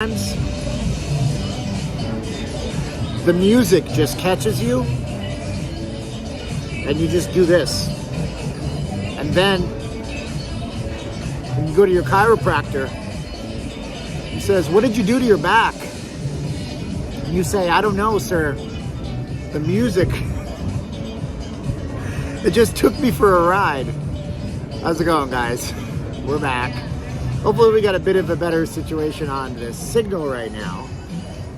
Sometimes the music just catches you and you just do this. And then when you go to your chiropractor, he says, "What did you do to your back?" And you say, "I don't know, sir. The music, it just took me for a ride." How's it going, guys? We're back. Hopefully we got a bit of a better situation on this signal right now.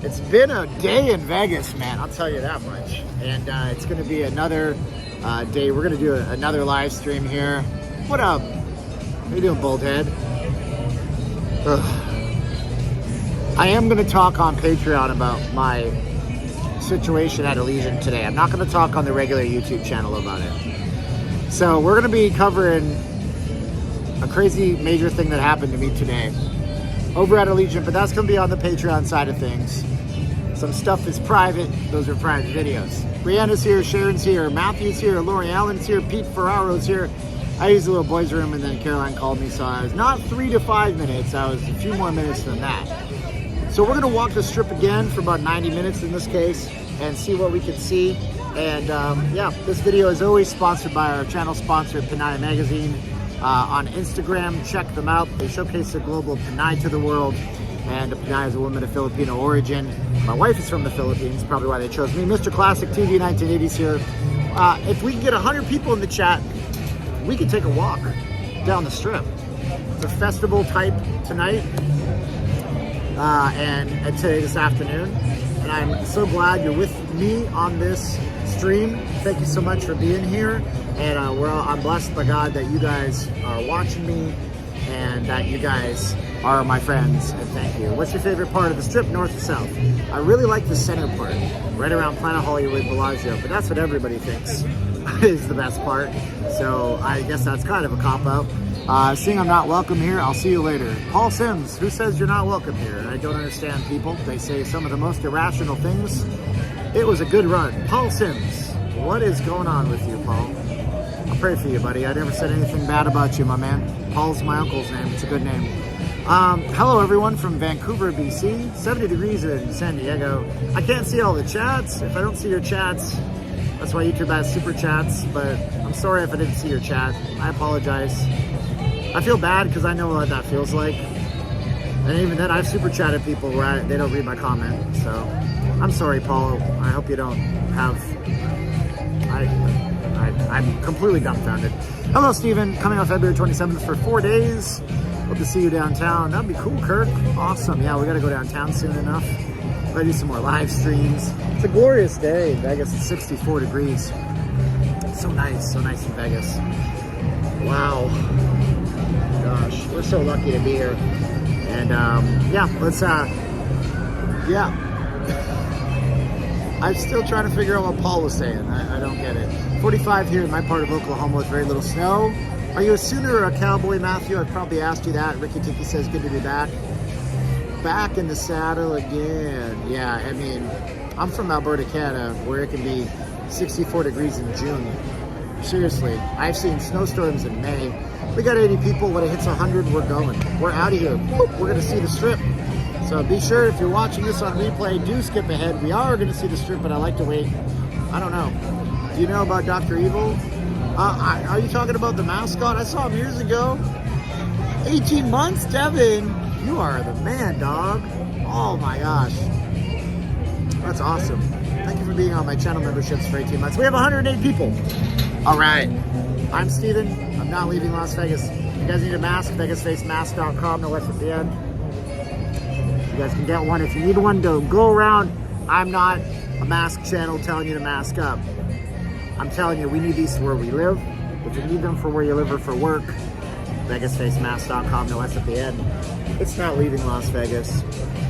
It's been a day in Vegas, man, I'll tell you that much. And it's gonna be another day. We're gonna do another live stream here. What up? How you doing, Boldhead? Ugh. I am gonna talk on Patreon about my situation at Allegiant today. I'm not gonna talk on the regular YouTube channel about it. So we're gonna be covering a crazy major thing that happened to me today over at Allegiant, but that's going to be on the Patreon side of things. Some stuff is private. Those are private videos. Brianna's here, Sharon's here, Matthew's here, Lori Allen's here, Pete Ferraro's here. I used the little boys' room, and then Caroline called me, so I was not 3 to 5 minutes. I was a few more minutes than that. So we're going to walk the strip again for about 90 minutes in this case and see what we can see. And yeah, this video is always sponsored by our channel sponsor, Pinay Magazine. On Instagram, check them out. They showcase the global Pinay to the world. And Pinay is a woman of Filipino origin. My wife is from the Philippines, probably why they chose me. Mr. Classic TV 1980s here. If we can get 100 people in the chat, we can take a walk down the strip. It's a festival type tonight and today, this afternoon. And I'm so glad you're with me on this stream. Thank you so much for being here. And I'm blessed by God that you guys are watching me and that you guys are my friends, and thank you. What's your favorite part of the strip, north or south? I really like the center part, right around Planet Hollywood Bellagio, but that's what everybody thinks is the best part. So I guess that's kind of a cop-out. Seeing I'm not welcome here, I'll see you later. Paul Sims, who says you're not welcome here? I don't understand people. They say some of the most irrational things. It was a good run. Paul Sims, what is going on with you, Paul? I'll pray for you, buddy. I never said anything bad about you, my man. Paul's my uncle's name. It's a good name. Hello, everyone from Vancouver, BC. 70 degrees in San Diego. I can't see all the chats. If I don't see your chats, that's why YouTube has super chats. But I'm sorry if I didn't see your chat. I apologize. I feel bad because I know what that feels like. And even then, I've super chatted people where they don't read my comment. So I'm sorry, Paul. I hope you don't have... I'm completely dumbfounded. Hello, Steven. Coming on February 27th for 4 days. Hope to see you downtown. That'd be cool, Kirk. Awesome. Yeah, we got to go downtown soon enough. Gotta do some more live streams. It's a glorious day in Vegas. It's 64 degrees. It's so nice in Vegas. Wow. Gosh, we're so lucky to be here. And yeah, let's yeah. I'm still trying to figure out what Paul was saying. I don't get it. 45 here in my part of Oklahoma with very little snow. Are you a Sooner or a Cowboy, Matthew? I've probably asked you that. Ricky Tiki says, good to be back. Back in the saddle again. Yeah, I mean, I'm from Alberta, Canada, where it can be 64 degrees in June. Seriously, I've seen snowstorms in May. We got 80 people. When it hits 100, we're going. We're out of here. We're going to see the strip. So be sure, if you're watching this on replay, do skip ahead. We are going to see the strip, but I like to wait. I don't know. Do you know about Dr. Evil? Are you talking about the mascot? I saw him years ago. 18 months, Devin. You are the man, dog. Oh my gosh. That's awesome. Thank you for being on my channel memberships for 18 months. We have 108 people. All right. I'm Steven. I'm not leaving Las Vegas. If you guys need a mask, vegasfacemask.com. No F at the end. You guys can get one. If you need one to go around, I'm not a mask channel telling you to mask up. I'm telling you, we need these where we live. If you need them for where you live or for work, vegasfacemask.com. No S at the end. It's not leaving Las Vegas.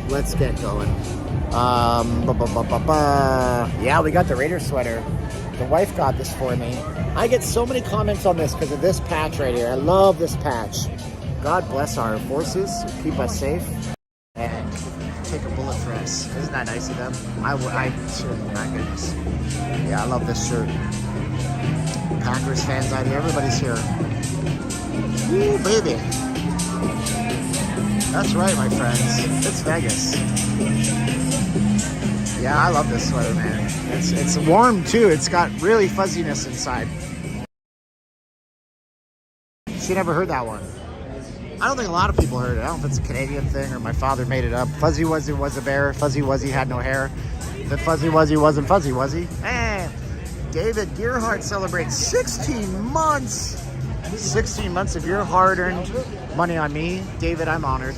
Let's get going. Yeah, we got the Raider sweater. The wife got this for me. I get so many comments on this because of this patch right here. I love this patch. God bless our forces. Keep us safe. And take a bullet for us. Isn't that nice of them? My goodness. Yeah, I love this shirt. Packers fans out here. Everybody's here. Woo, baby. That's right, my friends. It's Vegas. Yeah, I love this sweater, man. It's warm too. It's got really fuzziness inside. She never heard that one. I don't think a lot of people heard it. I don't know if it's a Canadian thing or my father made it up. Fuzzy Wuzzy was a bear. Fuzzy Wuzzy had no hair. That Fuzzy Wuzzy wasn't fuzzy, was he? David Gearhart celebrates 16 months. 16 months of your hard-earned money on me. David, I'm honored.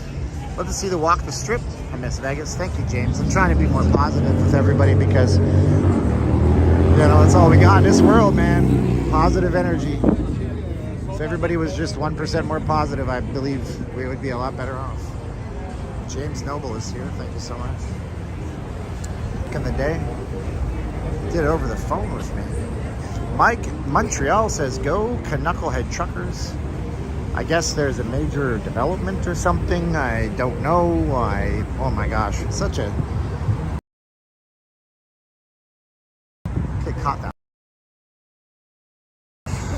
Love to see the walk the strip. I miss Vegas. Thank you, James. I'm trying to be more positive with everybody because, you know, that's all we got in this world, man. Positive energy. If everybody was just 1% more positive, I believe we would be a lot better off. James Noble is here. Thank you so much. Back in the day, did it over the phone with me. Mike Montreal says, go Knucklehead Truckers. I guess there's a major development or something. I don't know. Oh my gosh, it's such a... Okay, caught that.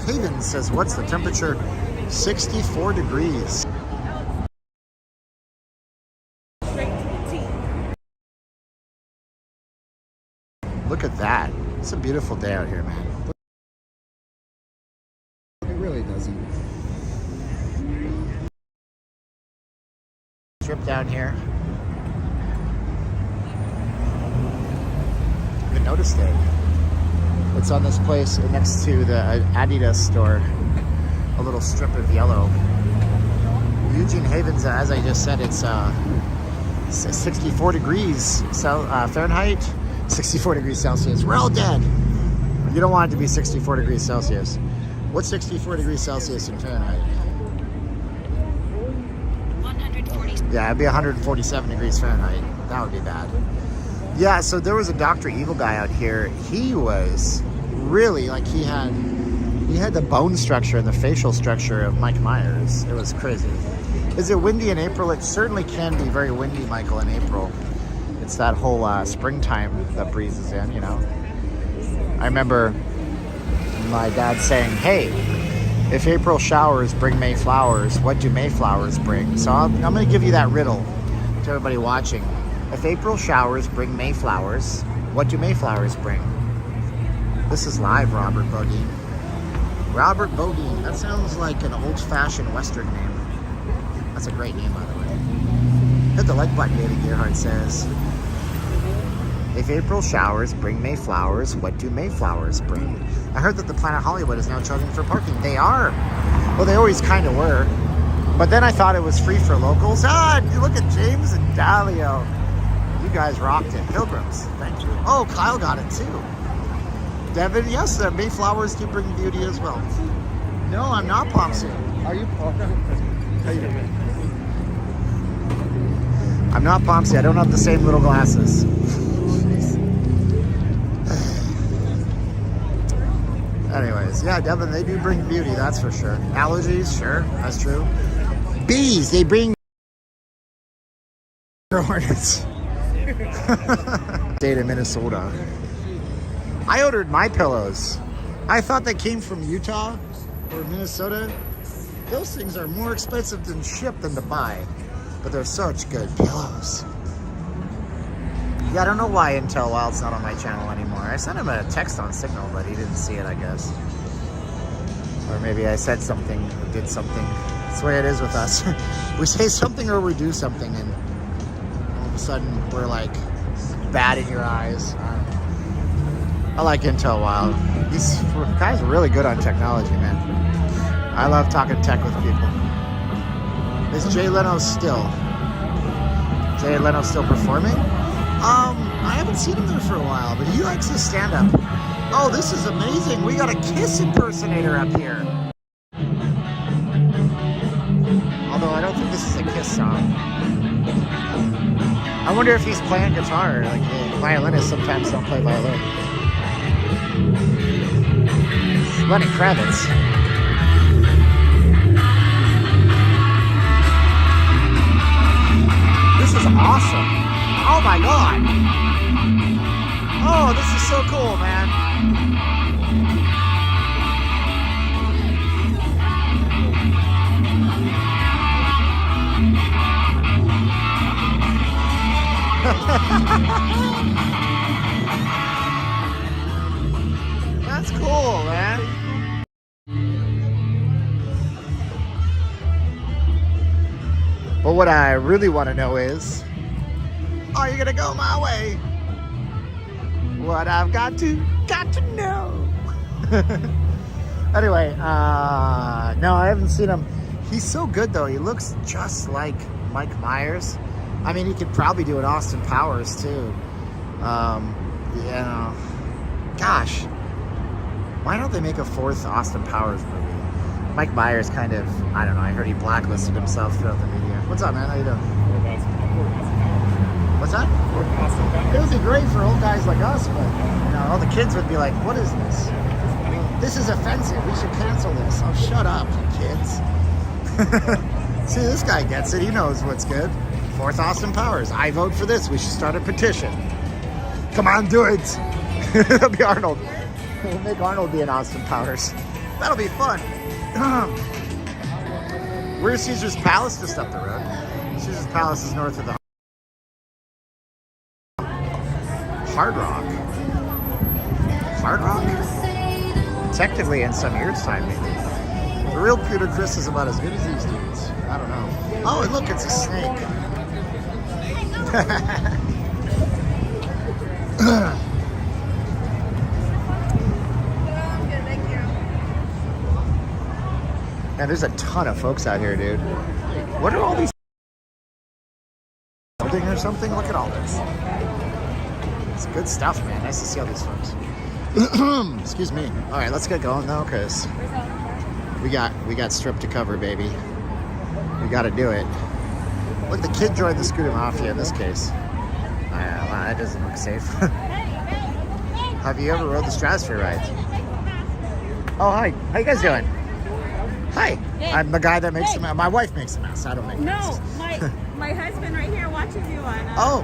Hayden says, what's the temperature? 64 degrees. Look at that. It's a beautiful day out here, man. It really doesn't. Trip down here. I noticed it. It's on this place next to the Adidas store. A little strip of yellow. Eugene Havens, as I just said, it's 64 degrees Fahrenheit, 64 degrees Celsius. We're all dead. You don't want it to be 64 degrees Celsius. What's 64 degrees Celsius in Fahrenheit? 140. Yeah, it'd be 147 degrees Fahrenheit. That would be bad. Yeah, so there was a Dr. Evil guy out here. He was really, like, he had the bone structure and the facial structure of Mike Myers. It was crazy. Is it windy in April? It certainly can be very windy, Michael, in April. It's that whole springtime that breezes in, you know. I remember my dad saying, hey, if April showers bring May flowers, what do May flowers bring? So I'm going to give you that riddle to everybody watching. If April showers bring May flowers, what do May flowers bring? This is live, Robert Bodine. Robert Bodine. That sounds like an old-fashioned Western name. That's a great name, by the way. Hit the like button, David Gearhart says. If April showers bring May flowers, what do May flowers bring? I heard that the Planet Hollywood is now charging for parking. They are. Well, they always kind of were. But then I thought it was free for locals. Look at James and Dalio. You guys rocked it. Pilgrims, thank you. Oh, Kyle got it too. Devin, yes, the Mayflowers do bring beauty as well. No, I'm not Popsy. Are you? Oh, how you doing? I'm not Popsy. I don't have the same little glasses. Anyways, yeah, Devin, they do bring beauty, that's for sure. Allergies, sure, that's true. Bees, they bring hornets. State of Minnesota. I ordered my pillows. I thought they came from Utah or Minnesota. Those things are more expensive than ship than to buy, but they're such good pillows. Yeah, I don't know why Intel Wild's not on my channel anymore. I sent him a text on Signal, but he didn't see it, I guess. Or maybe I said something or did something. That's the way it is with us. We say something or we do something, and all of a sudden we're like bad in your eyes. I like Intel Wild. These guys are really good on technology, man. I love talking tech with people. Is Jay Leno still performing? I haven't seen him there for a while, but he likes his stand-up. Oh, this is amazing. We got a Kiss impersonator up here. Although I don't think this is a Kiss song. I wonder if he's playing guitar. Like, the violinists sometimes don't play violin. Lenny Kravitz. This is awesome. Oh my god. Oh, this is so cool, man. That's cool, man. But what I really want to know is, are you gonna go my way? What I've got to know. Anyway, no, I haven't seen him. He's so good though. He looks just like Mike Myers. I mean, he could probably do an Austin Powers too. Yeah. Gosh, why don't they make a 4th Austin Powers movie? Mike Myers kind of, I don't know, I heard he blacklisted himself throughout the media. What's up, man? How you doing? What's that? It would be great for old guys like us, but you know, all the kids would be like, what is this? This is offensive. We should cancel this. Oh, shut up, kids. See, this guy gets it. He knows what's good. 4th Austin Powers. I vote for this. We should start a petition. Come on, do it. That'll be Arnold. We'll make Arnold be an Austin Powers. That'll be fun. Where's Caesar's Palace? Just up the road. Caesar's Palace is north of the Hard Rock. Hard Rock? Technically, in some years' time, maybe. The real Peter Chris is about as good as these dudes. I don't know. Oh, and look, it's a snake. Man, there's a ton of folks out here, dude. What are all these building or something? Look at all this. It's good stuff, man. Nice to see all these folks. Excuse me. All right, let's get going though, because we got strip to cover, baby. We got to do it. Look, the kid joined the Scooter Mafia in this case. That doesn't look safe. Have you ever rode the Stratosphere rides? Oh, hi. How you guys doing? Hi. Hey. I'm the guy that makes the mess. My wife makes the mess. I don't make the mess. No, my husband right here watches you on. Oh.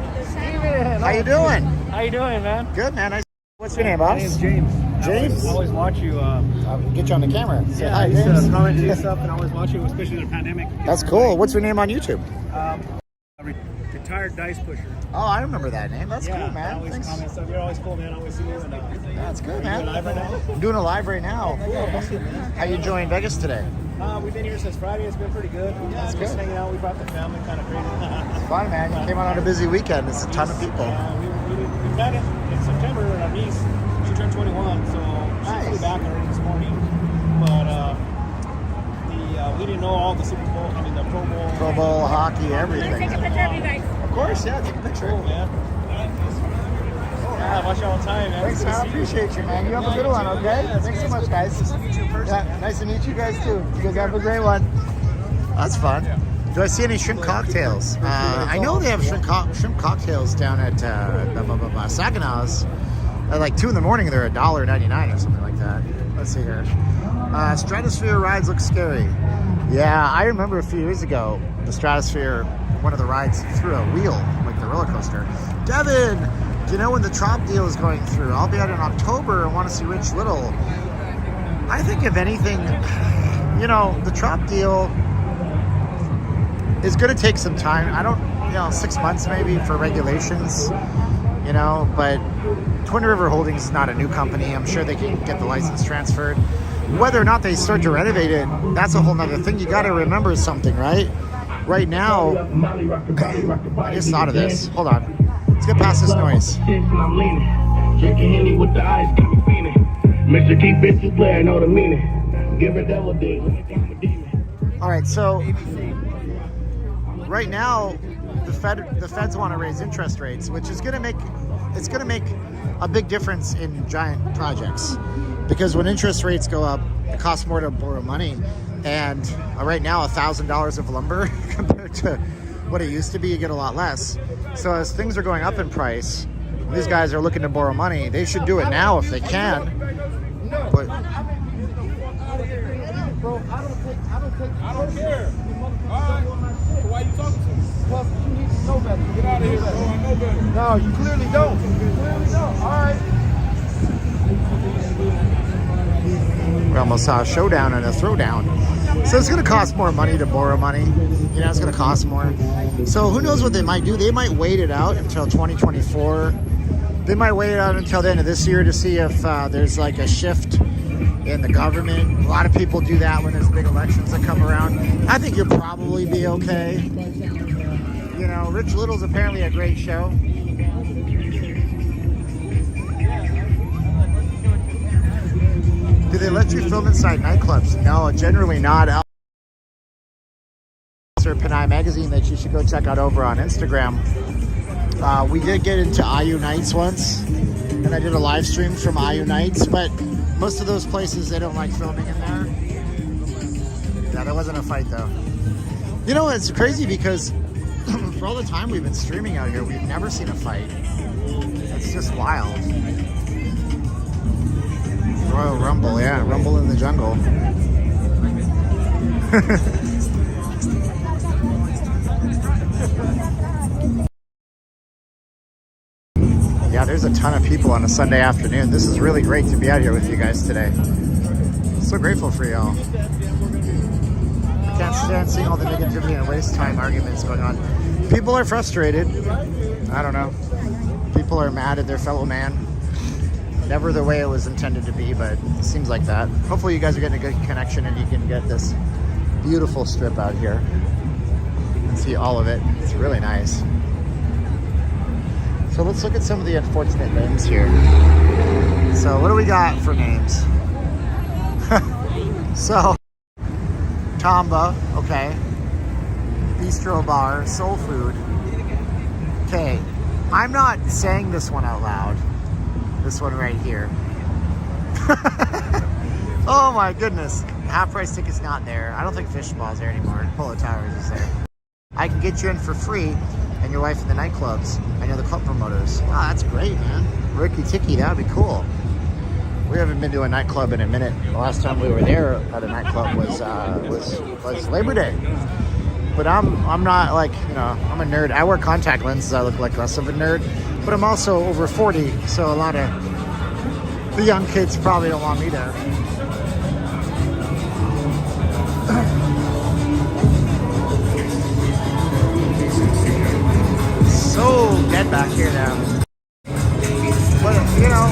How you doing? How you doing, man? Good, man. What's your name, boss? My name's James. James? I always watch you. I'll get you on the camera. Say Yeah, hi, I used James. to comment and stuff, and I always watch you, especially in the pandemic. That's cool. What's your name on YouTube? A retired dice pusher. Oh, I remember that name. That's Yeah, cool, I man. always Thanks. comment stuff. You're always cool, man. I always see you. And, That's good, are you man. doing live right now? I'm doing a live right now. How you enjoying Vegas today? We've been here since Friday. It's been pretty good. That's Just good. hanging out. We brought the family, kind of crazy. It's fun, man. You came out on a busy weekend. It's a ton of people. We met in September. Our niece, she turned 21, so Nice. she flew back already this morning. But we didn't know all the Super Bowl. I mean, the Pro Bowl. Pro Bowl, hockey, Take a everything. picture of you guys. Of course, yeah. Take a picture. Cool, man. Yeah, watch you all the time, man. Thanks, man. I appreciate you, man. You have a good one, okay? Thanks so much, guys. Nice to meet you in person. Yeah, nice to meet you guys, too. You guys have a great one. That's fun. Do I see any shrimp cocktails? I know they have shrimp cocktails down at Saginaw's. At like 2 in the morning, they're $1.99 or something like that. Let's see here. Stratosphere rides look scary. Yeah, I remember a few years ago, the Stratosphere, one of the rides threw a wheel, like the roller coaster. Devin, do you know when the Trop deal is going through? I'll be out in October and want to see Rich Little. I think if anything, you know, the Trop deal is going to take some time. I don't, 6 months maybe for regulations, but Twin River Holdings is not a new company. I'm sure they can get the license transferred. Whether or not they start to renovate it, that's a whole nother thing. You got to remember something, right? Right now, I just thought of this. Hold on. Let's get past this noise. Drinking Henny with the ice, keep me feeling. Mr. Keep bitches playing, know the meaning. Give her devil dick. All right, so right now, the feds want to raise interest rates, which is going to make a big difference in giant projects, because when interest rates go up, it costs more to borrow money, and right now $1,000 of lumber compared to what it used to be, you get a lot less. So as things are going up in price, these guys are looking to borrow money. They should do it now if they can. But Bro, I don't care. Alright. Why you talking to me? Because you need to know better. Get out of here, bro. I know better. No, you clearly don't. You clearly don't. Alright. We almost saw a showdown and a throwdown. So it's going to cost more money to borrow money. You know, it's going to cost more. So who knows what they might do? They might wait it out until 2024. They might wait it out until the end of this year to see if there's like a shift in the government. A lot of people do that when there's big elections that come around. I think you'll probably be okay. You know, Rich Little's apparently a great show. Do they let you film inside nightclubs? No, generally not. Or Panay Magazine that you should go check out over on Instagram. We did get into IU Nights once, and I did a live stream from IU Nights, but most of those places, they don't like filming in there. Yeah, there wasn't a fight though. You know, it's crazy because for all the time we've been streaming out here, we've never seen a fight. It's just wild. Royal Rumble, yeah, Rumble in the Jungle. Yeah, there's a ton of people on a Sunday afternoon. This is really great to be out here with you guys today. So grateful for y'all. I can't stand seeing all the negativity and waste time arguments going on. People are frustrated. I don't know. People are mad at their fellow man. Never the way it was intended to be, but it seems like that. Hopefully you guys are getting a good connection and you can get this beautiful strip out here and see all of it. It's really nice. So let's look at some of the unfortunate names here. So what do we got for names? So, Tamba, okay. Bistro Bar, Soul Food. Okay, I'm not saying this one out loud. This one right here. Oh my goodness. Half price ticket's not there. I don't think Fishball's there anymore. Polo Towers is there. I can get you in for free and your wife in the nightclubs. I know the club promoters. Wow, that's great, man. Ricky Tiki, that would be cool. We haven't been to a nightclub in a minute. The last time we were there at a nightclub was Labor Day. But I'm not like, you know, I'm a nerd. I wear contact lenses. I look like less of a nerd. But I'm also over 40, so a lot of the young kids probably don't want me there. So dead back here now. But, you know.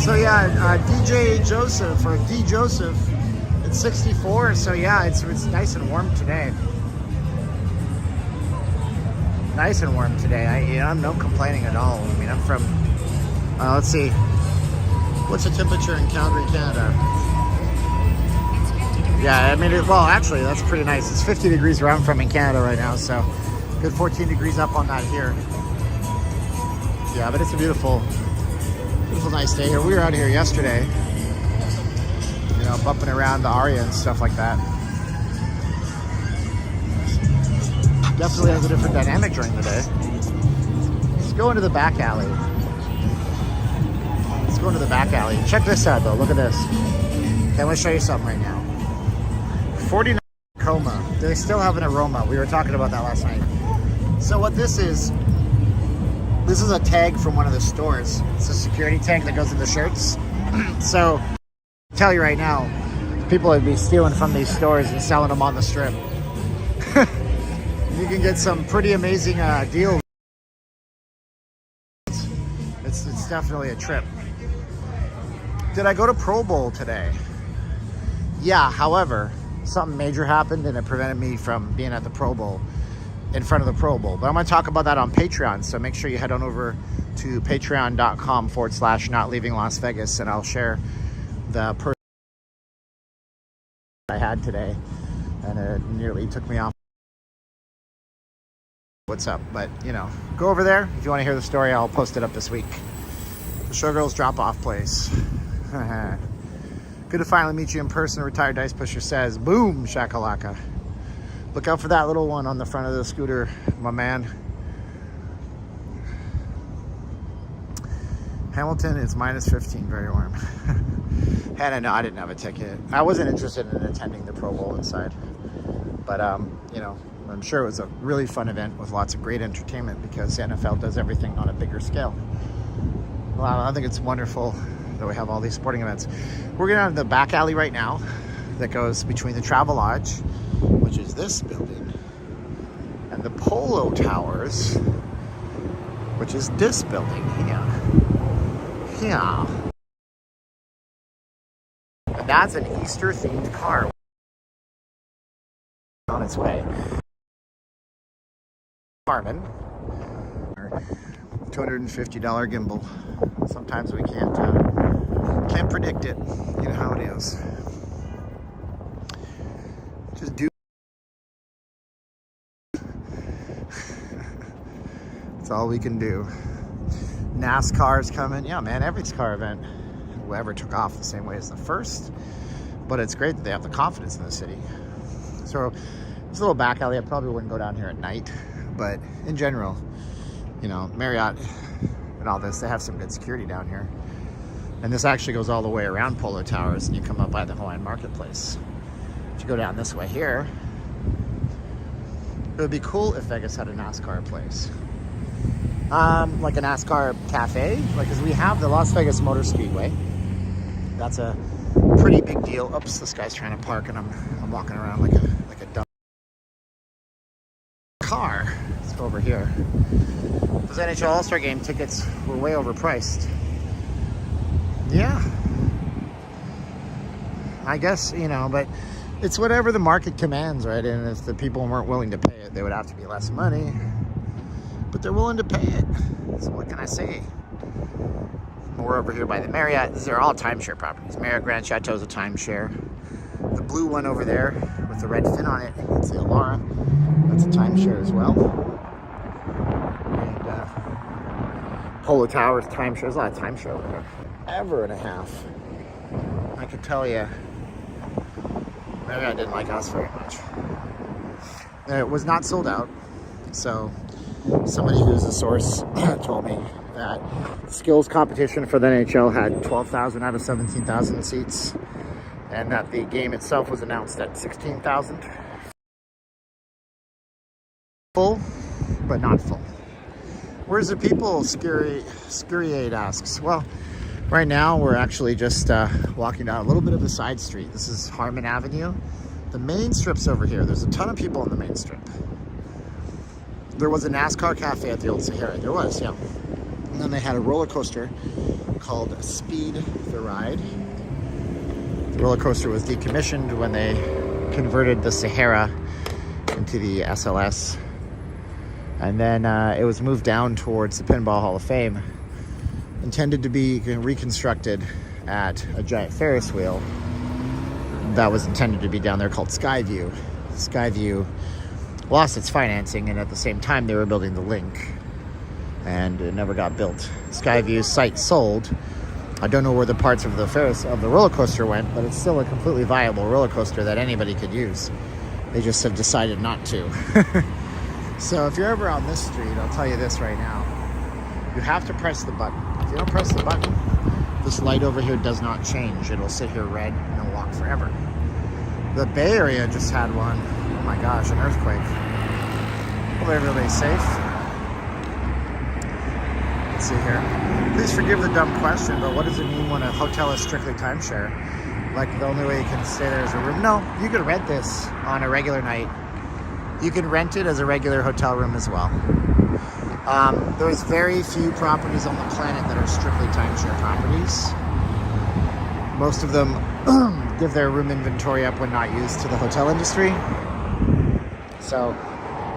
So yeah, DJ Joseph or D Joseph, it's 64. So yeah, it's nice and warm today. Nice and warm today. I'm no complaining at all. I mean, I'm from. Let's see, what's the temperature in Calgary, Canada? Yeah, I mean, well, actually, that's pretty nice. It's 50 degrees where I'm from in Canada right now, so good 14 degrees up on that here. Yeah, but it's a beautiful nice day here. We were out here yesterday, you know, bumping around the Aria and stuff like that. Definitely has a different dynamic during the day. Let's go into the back alley. Let's go into the back alley. Check this out though, look at this. Okay, I'm gonna show you something right now. 49 coma. They still have an aroma. We were talking about that last night. So what this is a tag from one of the stores. It's a security tag that goes in the shirts. So, I'll tell you right now, people would be stealing from these stores and selling them on the strip. You can get some pretty amazing deals. It's definitely a trip. Did I go to Pro Bowl today? Yeah, however, something major happened and it prevented me from being at the Pro Bowl. In front of the Pro Bowl. But I'm going to talk about that on Patreon. So make sure you head on over to patreon.com/notleavinglasvegas and I'll share the person I had today. And it nearly took me off. What's up? But, you know, go over there. If you want to hear the story, I'll post it up this week. The Showgirls drop-off place. Good to finally meet you in person, Retired Dice Pusher says. Boom, shakalaka. Look out for that little one on the front of the scooter, my man. Hamilton is minus 15, very warm. And I didn't have a ticket. I wasn't interested in attending the Pro Bowl inside. But, you know, I'm sure it was a really fun event with lots of great entertainment because the NFL does everything on a bigger scale. Well, I think it's wonderful that we have all these sporting events. We're going to the back alley right now that goes between the Travel Lodge, which is this building, and the Polo Towers, which is this building here. Yeah. And that's an Easter-themed car on its way. Carmen. $250 gimbal. Sometimes we can't predict it. You know how it is. Just do. That's all we can do. NASCAR's coming. Yeah, man, every car event, whoever took off the same way as the first. But it's great that they have the confidence in the city. So this little back alley, I probably wouldn't go down here at night. But in general, you know, Marriott and all this, they have some good security down here. And this actually goes all the way around Polo Towers and you come up by the Hawaiian Marketplace. If you go down this way here, it would be cool if Vegas had a NASCAR place. Like a NASCAR cafe, like, because we have the Las Vegas Motor Speedway. That's a pretty big deal. Oops, this guy's trying to park and I'm walking around like a dumb car. Let's go over here. Those NHL All-Star Game tickets were way overpriced. Yeah. I guess, you know, but it's whatever the market commands, right? And if the people weren't willing to pay it, they would have to be less money. But they're willing to pay it. So what can I say? We're over here by the Marriott. These are all timeshare properties. Marriott Grand Chateau is a timeshare. The blue one over there with the red fin on it, it's the Alara. That's a timeshare as well. And Polo Towers timeshare. There's a lot of timeshare over there. Ever and a half. I could tell you, Marriott didn't like us very much. It was not sold out. So somebody who's a source told me that skills competition for the NHL had 12,000 out of 17,000 seats, and that the game itself was announced at 16,000. Full, but not full. Where's the people? Scurriade asks. Well, right now we're actually just walking down a little bit of a side street. This is Harmon Avenue. The main strip's over here. There's a ton of people on the main strip. There was a NASCAR cafe at the old Sahara. There was, yeah. And then they had a roller coaster called Speed the Ride. The roller coaster was decommissioned when they converted the Sahara into the SLS. And then it was moved down towards the Pinball Hall of Fame, intended to be reconstructed at a giant Ferris wheel that was intended to be down there called Skyview. Skyview lost its financing, and at the same time they were building the link, and it never got built. Skyview's site sold. I don't know where the parts of the roller coaster went, but it's still a completely viable roller coaster that anybody could use. They just have decided not to. So if you're ever on this street, I'll tell you this right now, you have to press the button. If you don't press the button, this light over here does not change. It'll sit here red and it'll walk forever. The Bay Area just had one. Oh my gosh, an earthquake. Hope everybody's safe. Let's see here. Please forgive the dumb question, but what does it mean when a hotel is strictly timeshare? Like, the only way you can stay there is a room? No, you can rent this on a regular night. You can rent it as a regular hotel room as well. There's very few properties on the planet that are strictly timeshare properties. Most of them give their room inventory up when not used to the hotel industry. So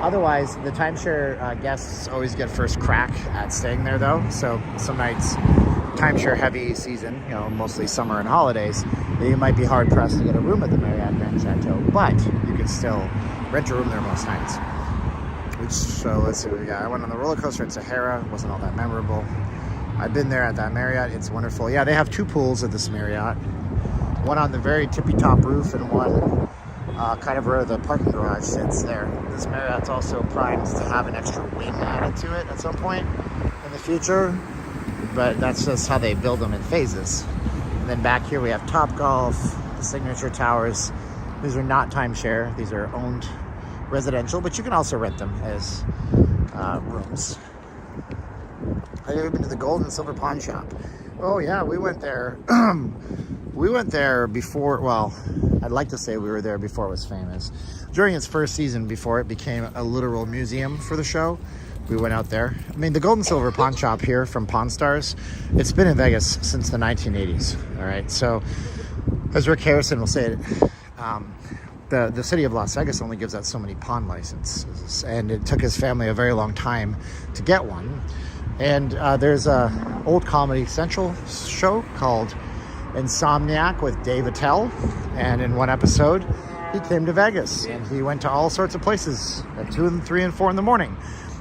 otherwise, the timeshare guests always get first crack at staying there though. So some nights, timeshare heavy season, you know, mostly summer and holidays, you might be hard pressed to get a room at the Marriott Grand Chateau, but you can still rent a room there most nights. So let's see what we got. I went on the roller coaster at Sahara. It wasn't all that memorable. I've been there at that Marriott. It's wonderful. Yeah, they have two pools at this Marriott. One on the very tippy top roof and one kind of where the parking garage sits there. This Marriott's also primed to have an extra wing added to it at some point in the future, but that's just how they build them in phases. And then back here we have Topgolf, the Signature Towers. These are not timeshare, these are owned residential, but you can also rent them as rooms. Have you ever been to the Gold and Silver Pawn Shop? Oh yeah, we went there. We went there before, well, I'd like to say we were there before it was famous. During its first season, before it became a literal museum for the show, we went out there. I mean, the Gold and Silver Pawn Shop here from Pawn Stars, it's been in Vegas since the 1980s, all right? So, as Rick Harrison will say it, the city of Las Vegas only gives out so many pawn licenses, and it took his family a very long time to get one. And there's a old Comedy Central show called Insomniac with Dave Attell, and in one episode he came to Vegas and he went to all sorts of places at 2 and 3 and 4 in the morning,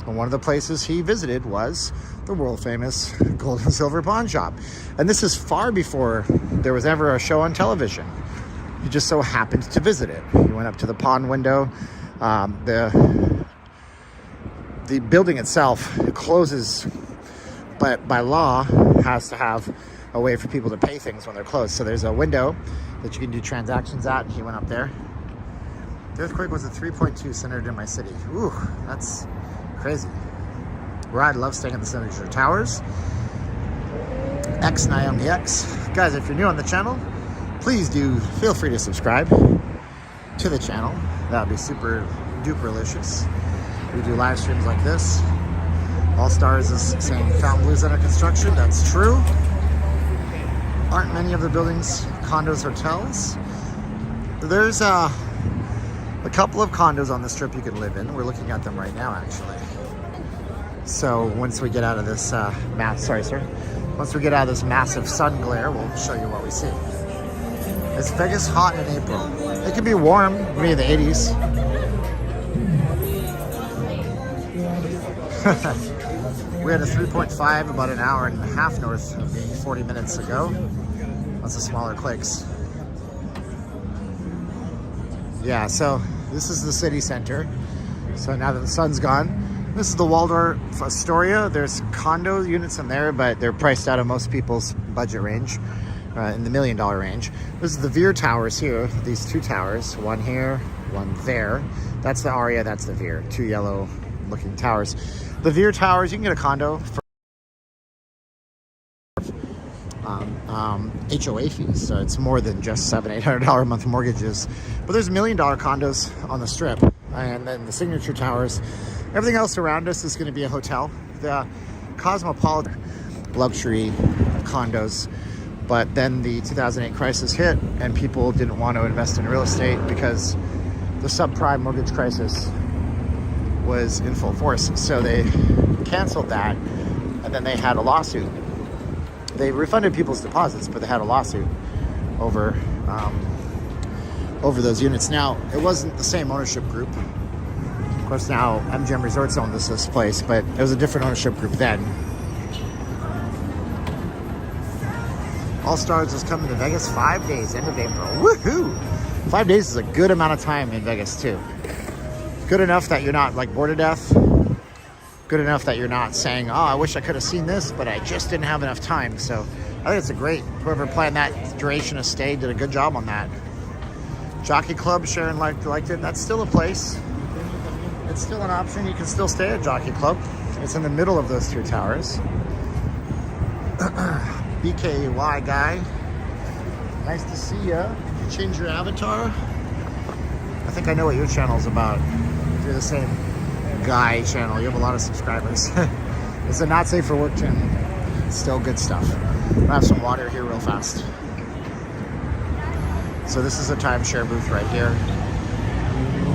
and one of the places he visited was the world famous Gold and Silver Pawn Shop. And this is far before there was ever a show on television. He just so happened to visit it. He went up to the pawn window. The building itself closes, but by law has to have a way for people to pay things when they're closed. So there's a window that you can do transactions at, and he went up there. The earthquake was a 3.2 centered in my city. Ooh, that's crazy. Where I love staying at the Signature Towers. X Nye on the X. Guys, if you're new on the channel, please do feel free to subscribe to the channel. That would be super duperlicious. We do live streams like this. All Stars is saying Fontainebleau's under construction. That's true. Aren't many of the buildings condos, hotels? There's a couple of condos on the strip you can live in. We're looking at them right now, actually. So once we get out of this once we get out of this massive sun glare, we'll show you what we see. Is Vegas hot in April? It can be warm, maybe in the 80s. We had a 3.5 about an hour and a half north of me 40 minutes ago. Lots of smaller quakes. Yeah, so this is the city center. So now that the sun's gone, this is the Waldorf Astoria. There's condo units in there, but they're priced out of most people's budget range, in the $1 million range. This is the Veer Towers here, these two towers, one here, one there. That's the Aria, that's the Veer, two yellow looking towers. The Veer Towers, you can get a condo for HOA fees, so it's more than just $700-800 a month mortgages. But there's $1 million condos on the strip, and then the Signature Towers. Everything else around us is going to be a hotel. The Cosmopolitan luxury condos, but then the 2008 crisis hit, and people didn't want to invest in real estate because the subprime mortgage crisis was in full force. So they canceled that, and then they had a lawsuit. They refunded people's deposits, but they had a lawsuit over those units. Now, it wasn't the same ownership group. Of course, now MGM Resorts owned this place, but it was a different ownership group then. All Stars is coming to Vegas 5 days, end of April. Woohoo! 5 days is a good amount of time in Vegas, too. Good enough that you're not like bored to death. Good enough that you're not saying, oh, I wish I could have seen this, but I just didn't have enough time. So I think it's a great, whoever planned that duration of stay did a good job on that. Jockey Club, Sharon liked it. That's still a place. It's still an option. You can still stay at Jockey Club. It's in the middle of those two towers. BKY guy. Nice to see ya. Did you change your avatar? I think I know what your channel's about. If you're the same guy channel, you have a lot of subscribers. It's a not safe for work channel. It's still good stuff. I'll have some water here real fast. So this is a timeshare booth right here.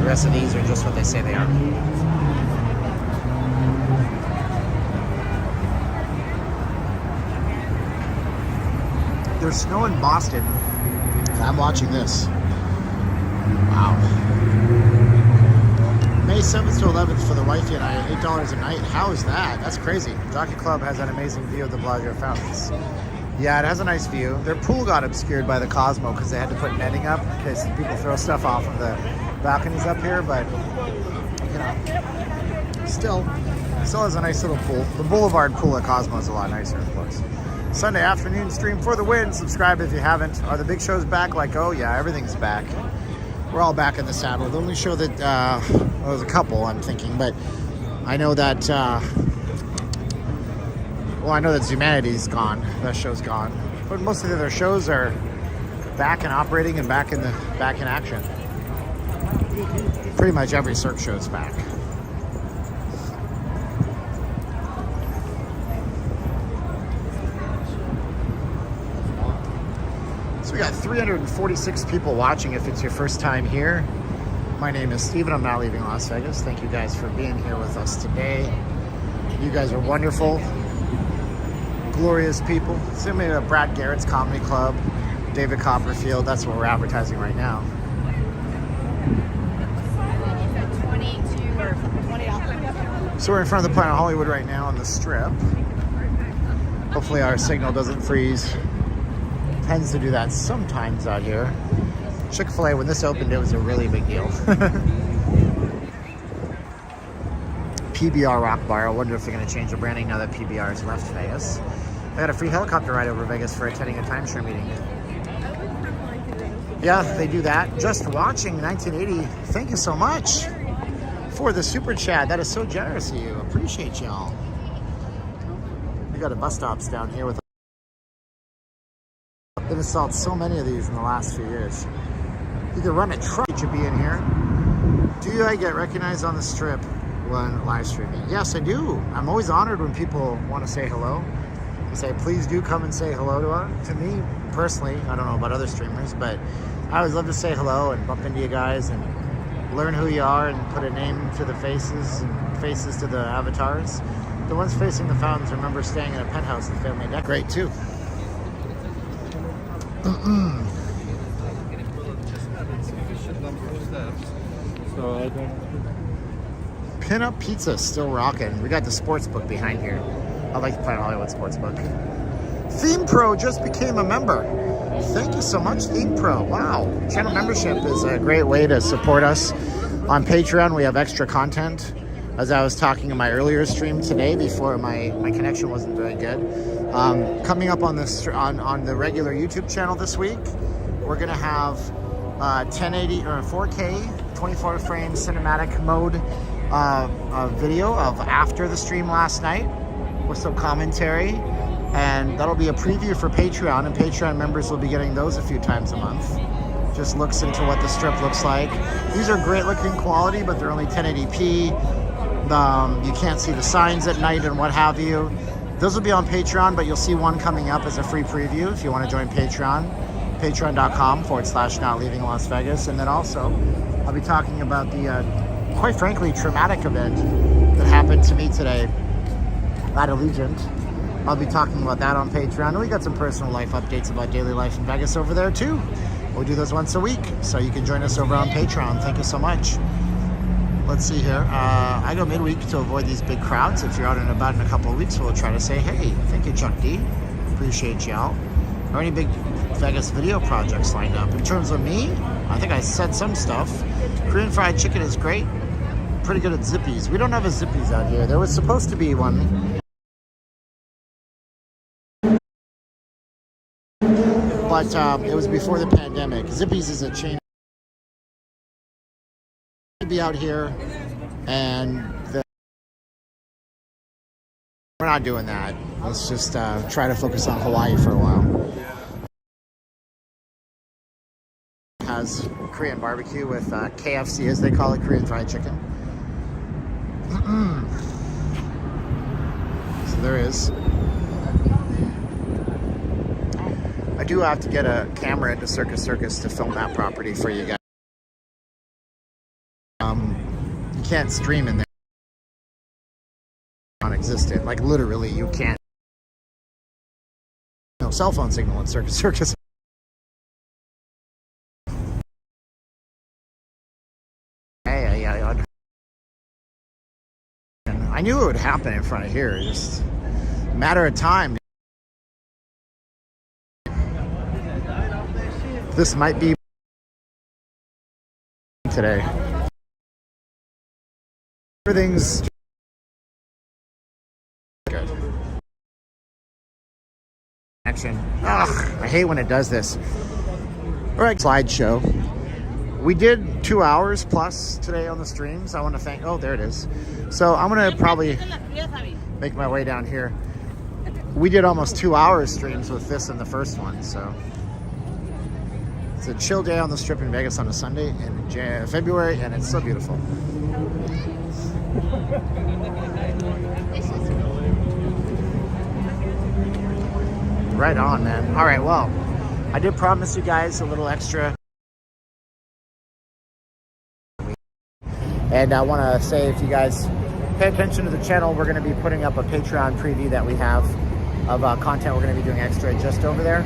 The rest of these are just what they say they are. There's snow in Boston, and I'm watching this. Wow. May 7th to 11th for the wifey and I, $8 a night. How is that? That's crazy. Jockey Club has an amazing view of the Bellagio fountains. Yeah, it has a nice view. Their pool got obscured by the Cosmo because they had to put netting up in case people throw stuff off of the balconies up here, but you know, still has a nice little pool. The Boulevard pool at Cosmo is a lot nicer, of course. Sunday afternoon stream for the win. Subscribe if you haven't. Are the big shows back? Like, oh yeah, everything's back. We're all back in the saddle. The only show that, well, there's a couple I'm thinking, but I know that, I know that Humanity's gone. That show's gone. But most of the other shows are back and operating and back in action. Pretty much every Cirque show's back. So we got 346 people watching if it's your first time here. My name is Steven. I'm not leaving Las Vegas. Thank you guys for being here with us today. You guys are wonderful, glorious people. Similar to Brad Garrett's Comedy Club, David Copperfield. That's what we're advertising right now. So we're in front of the Planet Hollywood right now on the Strip. Hopefully our signal doesn't freeze. Tends to do that sometimes out here. Chick-fil-A, when this opened, it was a really big deal. PBR Rock Bar. I wonder if they're going to change the branding now that PBR has left Vegas. I got a free helicopter ride over Vegas for attending a timeshare meeting. Yeah, they do that. Just watching 1980. Thank you so much for the super chat. That is so generous of you. Appreciate y'all. We got a bus stops down here with. They've installed so many of these in the last few years. You can run a truck to be in here. Do I get recognized on the Strip when live streaming? Yes, I do. I'm always honored when people want to say hello. I say, please do come and say hello to me personally. I don't know about other streamers, but I always love to say hello and bump into you guys and learn who you are and put a name to the faces and faces to the avatars. The ones facing the fountains remember staying in a penthouse with family deck. Great too. Pinup Pizza still rocking. We got the sports book behind here. I like the Planet Hollywood sports book. Theme Pro just became a member. Thank you so much, Theme Pro. Wow. Channel membership is a great way to support us. On Patreon, we have extra content. As I was talking in my earlier stream today, before my connection wasn't very good. Coming up on the regular YouTube channel this week, we're gonna have 1080 or 4K, 24 frame cinematic mode video of after the stream last night with some commentary, and that'll be a preview for Patreon, and Patreon members will be getting those a few times a month. Just looks into what the Strip looks like. These are great looking quality, but they're only 1080p. You can't see the signs at night and what have you. Those will be on Patreon, but you'll see one coming up as a free preview if you want to join Patreon. Patreon.com/Not Leaving Las Vegas. And then also, I'll be talking about the, quite frankly, traumatic event that happened to me today at Allegiant. I'll be talking about that on Patreon. And we got some personal life updates about daily life in Vegas over there too. We'll do those once a week, so you can join us over on Patreon. Thank you so much. Let's see here. I go midweek to avoid these big crowds. If you're out and about in a couple of weeks, we'll try to say, hey, thank you, Chuck D. Appreciate y'all. Are any big Vegas video projects lined up? In terms of me, I think I said some stuff. Korean fried chicken is great. Pretty good at Zippies. We don't have a Zippies out here. There was supposed to be one. But it was before the pandemic. Zippies is a chain. Be out here, and we're not doing that. Let's just try to focus on Hawaii for a while. It has Korean barbecue with KFC, as they call it, Korean fried chicken. So there is. I do have to get a camera into Circus Circus to film that property for you guys. You can't stream in there. Non-existent. Like literally, you can't. No cell phone signal in Circus Circus. Hey, I knew it would happen in front of here. Just a matter of time. This might be today. Everything's good. Action. Ugh, I hate when it does this. All right, slideshow. We did 2 hours plus today on the streams. I want to thank, oh, there it is. So I'm going to probably make my way down here. We did almost 2 hours streams with this in the first one, so. It's a chill day on the strip in Vegas on a Sunday in February, and it's so beautiful. Right on, man. All right, well, I did promise you guys a little extra. And I want to say, if you guys pay attention to the channel, we're going to be putting up a Patreon preview that we have of content we're going to be doing extra just over there.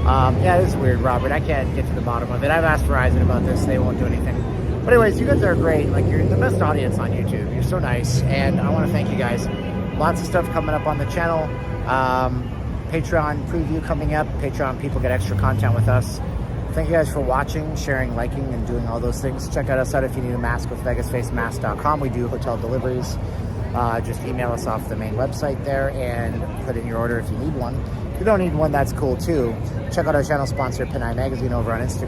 Yeah, this is weird, Robert. I can't get to the bottom of it. I've asked Verizon about this. They won't do anything. But anyways, you guys are great. Like, you're the best audience on YouTube. You're so nice. And I want to thank you guys. Lots of stuff coming up on the channel. Patreon preview coming up. Patreon people get extra content with us. Thank you guys for watching, sharing, liking, and doing all those things. Check us out if you need a mask with VegasFaceMask.com. We do hotel deliveries. Just email us off the main website there and put in your order if you need one. If you don't need one, that's cool too. Check out our channel sponsor, Pinay Magazine, over on Instagram.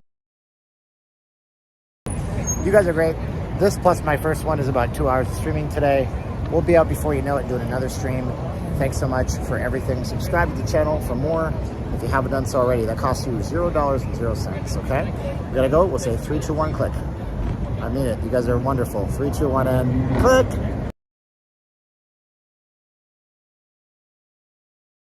You guys are great. This plus my first one is about 2 hours of streaming today. We'll be out before you know it doing another stream. Thanks so much for everything. Subscribe to the channel for more if you haven't done so already. That costs you $0.00, okay? We gotta go. We'll say 3, 2, 1, click. I mean it. You guys are wonderful. 3, 2, 1, and click.